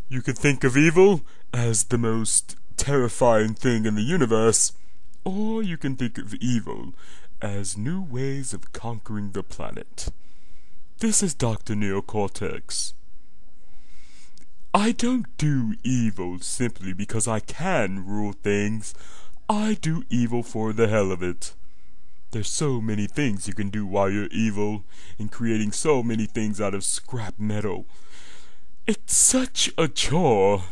You can think of evil as the most terrifying thing in the universe, or you can think of evil as new ways of conquering the planet. This is Dr. Cortex. I don't do evil simply because I can rule things. I do evil for the hell of it. There's so many things you can do while you're evil, and creating so many things out of scrap metal. It's such a chore.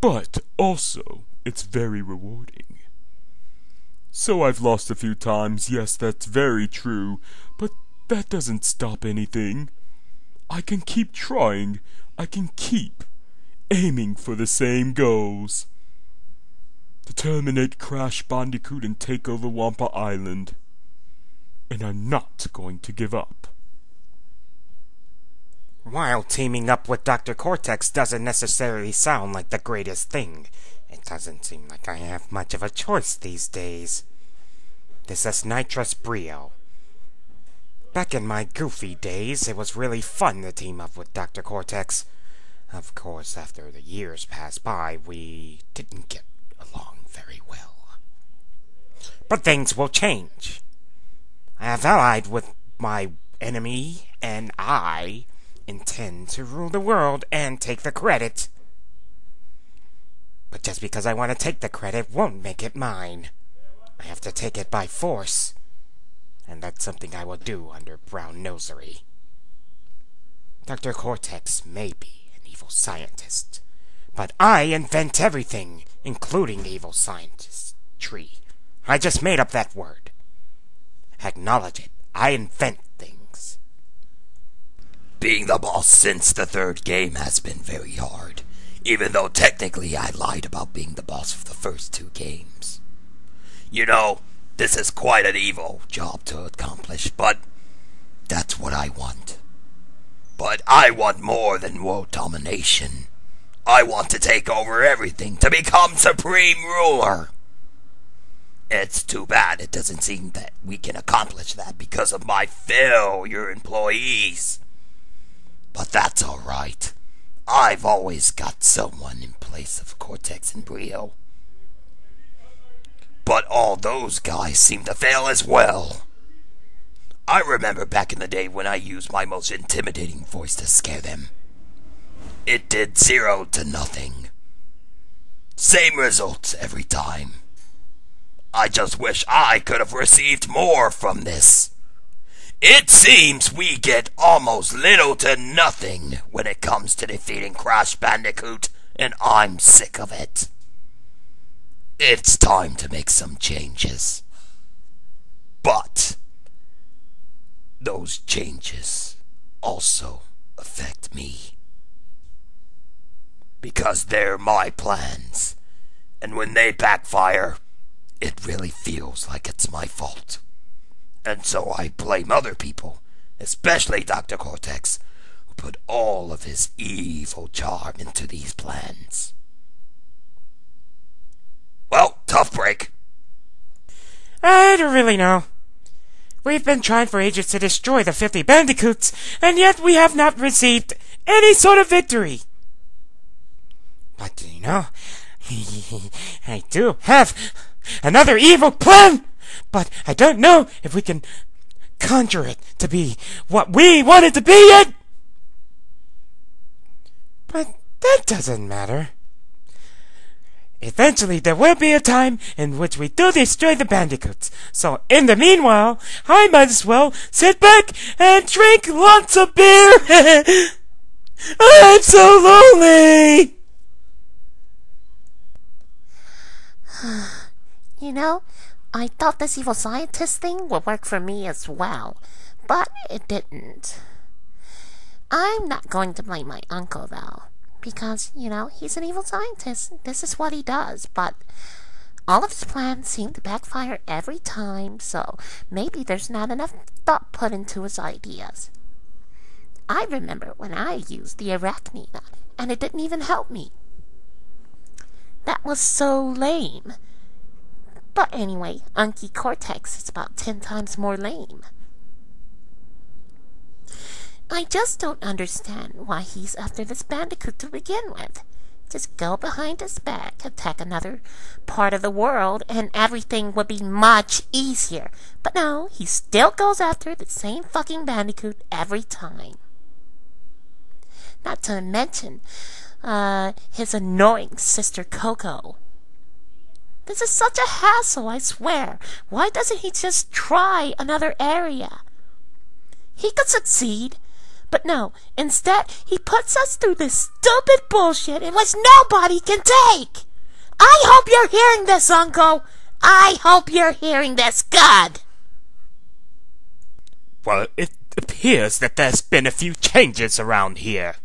But also, it's very rewarding. So I've lost a few times, yes, that's very true, but that doesn't stop anything. I can keep trying. I can keep aiming for the same goals. To terminate Crash Bandicoot and take over Wampa Island. And I'm not going to give up. While teaming up with Dr. Cortex doesn't necessarily sound like the greatest thing, it doesn't seem like I have much of a choice these days. This is Nitrous Brio. Back in my goofy days, it was really fun to team up with Dr. Cortex. Of course, after the years passed by, we didn't get along very well. But things will change. I have allied with my enemy, and I intend to rule the world and take the credit. But just because I want to take the credit won't make it mine. I have to take it by force. And that's something I will do under brown nosery. Dr. Cortex may be an evil scientist, but I invent everything, including the evil scientist tree. I just made up that word. Acknowledge it. I invent things. Being the boss since the third game has been very hard, even though technically I lied about being the boss for the first two games. You know, this is quite an evil job to accomplish, but that's what I want. But I want more than world domination. I want to take over everything, to become supreme ruler. It's too bad it doesn't seem that we can accomplish that because of my failure employees. But that's alright. I've always got someone in place of Cortex and Brio. But all those guys seem to fail as well. I remember back in the day when I used my most intimidating voice to scare them. It did 0 to nothing. Same results every time. I just wish I could have received more from this. It seems we get almost little to nothing when it comes to defeating Crash Bandicoot, and I'm sick of it. It's time to make some changes. But those changes also affect me. Because they're my plans, and when they backfire, it really feels like it's my fault. And so I blame other people, especially Dr. Cortex, who put all of his evil charm into these plans. Well, tough break. I don't really know. We've been trying for ages to destroy the 50 Bandicoots, and yet we have not received any sort of victory. But, you know, I do have another evil plan, but I don't know if we can conjure it to be what we want it to be yet. But that doesn't matter. Eventually there will be a time in which we do destroy the Bandicoots, so in the meanwhile, I might as well sit back and drink lots of beer. I'm so lonely! You know, I thought this evil scientist thing would work for me as well, but it didn't. I'm not going to blame my uncle, though, because, you know, he's an evil scientist. This is what he does, but all of his plans seem to backfire every time, so maybe there's not enough thought put into his ideas. I remember when I used the Arachnida, and it didn't even help me. That was so lame. But anyway, Unky Cortex is about 10 times more lame. I just don't understand why he's after this bandicoot to begin with. Just go behind his back, attack another part of the world, and everything would be much easier. But no, he still goes after the same fucking bandicoot every time. Not to mention, his annoying sister Coco. This is such a hassle, I swear. Why doesn't he just try another area? He could succeed. But no, instead, he puts us through this stupid bullshit in which nobody can take. I hope you're hearing this, Uncle. I hope you're hearing this, God. Well, it appears that there's been a few changes around here.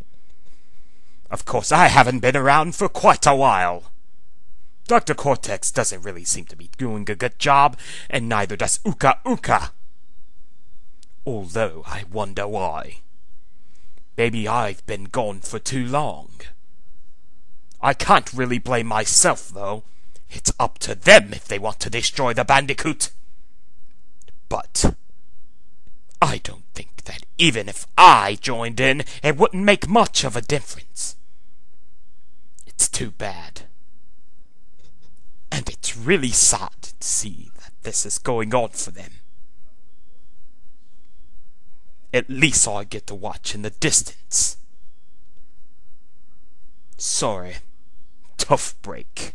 Of course, I haven't been around for quite a while. Dr. Cortex doesn't really seem to be doing a good job, and neither does Uka Uka. Although I wonder why. Maybe I've been gone for too long. I can't really blame myself, though. It's up to them if they want to destroy the bandicoot. But I don't think that even if I joined in, it wouldn't make much of a difference. It's too bad. And it's really sad to see that this is going on for them. At least I get to watch in the distance. Sorry. Tough break.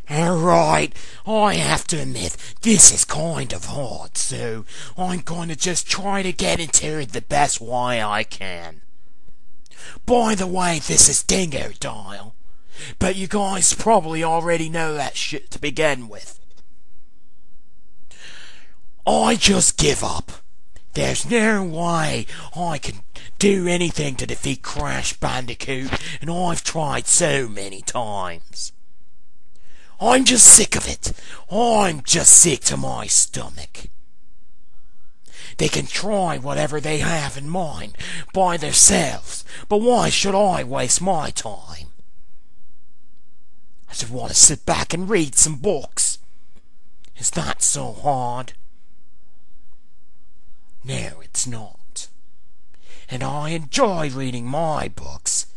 Alright, I have to admit, this is kind of hard, so I'm going to just try to get into it the best way I can. By the way, this is Dingodile, but you guys probably already know that shit to begin with. I just give up. There's no way I can do anything to defeat Crash Bandicoot, and I've tried so many times. I'm just sick of it. I'm just sick to my stomach. They can try whatever they have in mind by themselves, but why should I waste my time? I just want to sit back and read some books. Is that so hard? No, it's not. And I enjoy reading my books.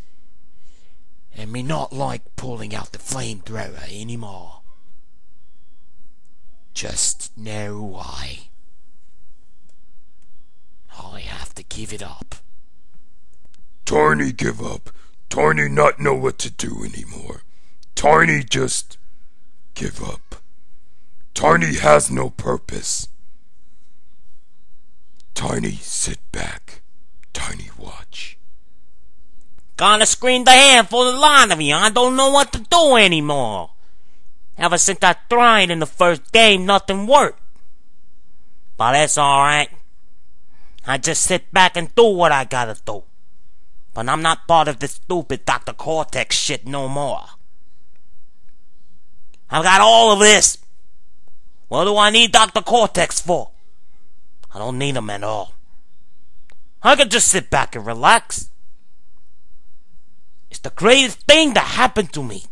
And me not like pulling out the flamethrower anymore. Just no why. I have to give it up. Tiny give up. Tiny not know what to do anymore. Tiny just give up. Tiny has no purpose. Tiny sit back. Tiny watch. Gotta screen the hand for the lot of you. I don't know what to do anymore. Ever since I tried in the first game, nothing worked. But that's alright. I just sit back and do what I gotta do. But I'm not part of this stupid Dr. Cortex shit no more. I've got all of this. What do I need Dr. Cortex for? I don't need him at all. I can just sit back and relax. It's the greatest thing that happened to me.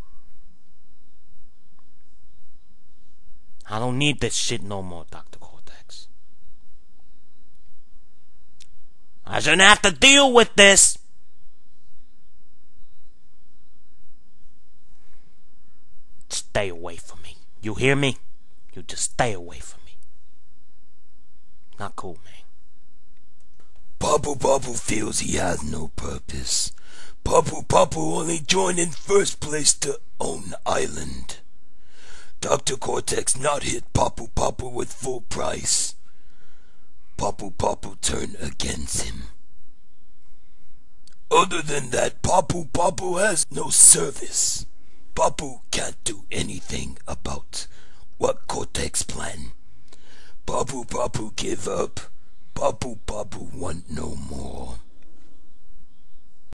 I don't need this shit no more, Dr. Cortex. I shouldn't have to deal with this. Stay away from me. You hear me? You just stay away from me. Not cool, man. Papu Papu feels he has no purpose. Papu Papu only joined in first place to own island. Dr. Cortex not hit Papu Papu with full price. Papu Papu turned against him. Other than that, Papu Papu has no service. Papu can't do anything about what Cortex planned. Papu Papu give up. Papu Papu want no more.